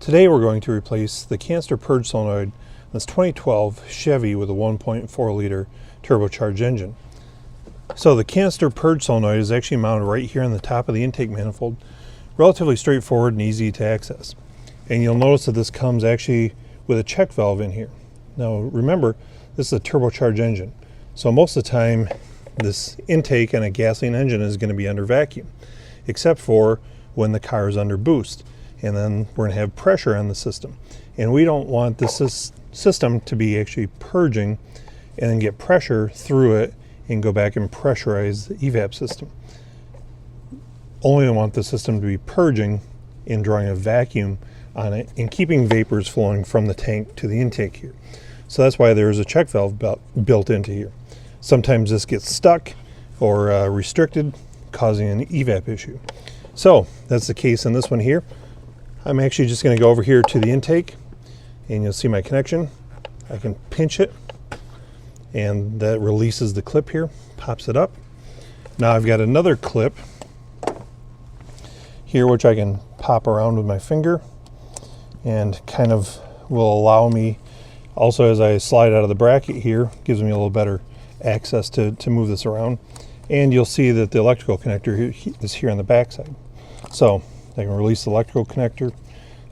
Today we're going to replace the Canister Purge Solenoid on this 2012 Chevy with a 1.4 liter turbocharged engine. So the Canister Purge Solenoid is actually mounted right here on the top of the intake manifold. Relatively straightforward and easy to access. And you'll notice that this comes actually with a check valve in here. Now remember, this is a turbocharged engine. So most of the time this intake on a gasoline engine is going to be under vacuum, except for when the car is under boost. And then we're going to have pressure on the system. And we don't want this system to be actually purging and then get pressure through it and go back and pressurize the evap system. Only want the system to be purging and drawing a vacuum on it and keeping vapors flowing from the tank to the intake here. So that's why there's a check valve built into here. Sometimes this gets stuck or restricted, causing an evap issue. So that's the case in this one here. I'm actually just going to go over here to the intake and you'll see my connection. I can pinch it and that releases the clip here, pops it up. Now I've got another clip here which I can pop around with my finger and kind of will allow me, also as I slide out of the bracket here, gives me a little better access to move this around. And you'll see that the electrical connector is here on the back side. So I can release the electrical connector.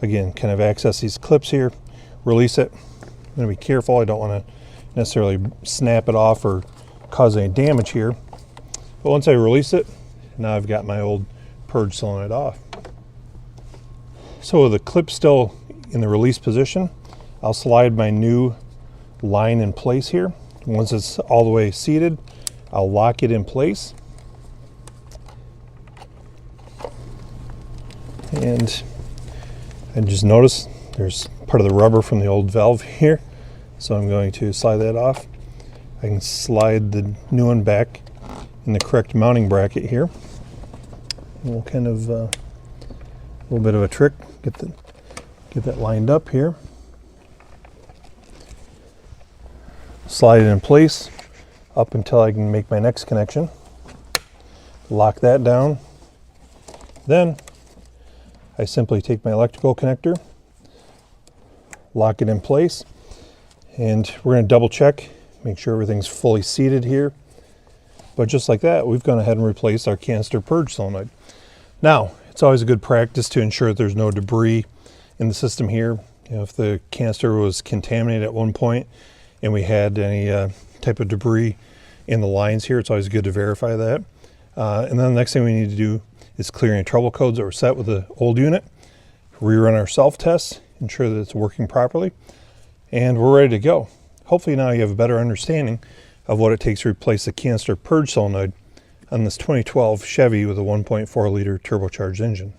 Again, kind of access these clips here, release it. I'm going to be careful. I don't want to necessarily snap it off or cause any damage here. But once I release it, now I've got my old purge solenoid off. So with the clip still in the release position, I'll slide my new line in place here. Once it's all the way seated, I'll lock it in place. And I just noticed there's part of the rubber from the old valve here. So I'm going to slide that off. I can slide the new one back in the correct mounting bracket here. And we'll kind of, a little bit of a trick, get that lined up here. Slide it in place up until I can make my next connection. Lock that down. Then I simply take my electrical connector, lock it in place, and we're going to double check, make sure everything's fully seated here. But just like that, we've gone ahead and replaced our Canister Purge Solenoid. Now, it's always a good practice to ensure that there's no debris in the system here. You know, if the canister was contaminated at one point and we had any type of debris in the lines here, it's always good to verify that. And then the next thing we need to do is clear any trouble codes that were set with the old unit, rerun our self-tests, ensure that it's working properly, and we're ready to go. Hopefully now you have a better understanding of what it takes to replace the Canister Purge Solenoid on this 2012 Chevy with a 1.4 liter turbocharged engine.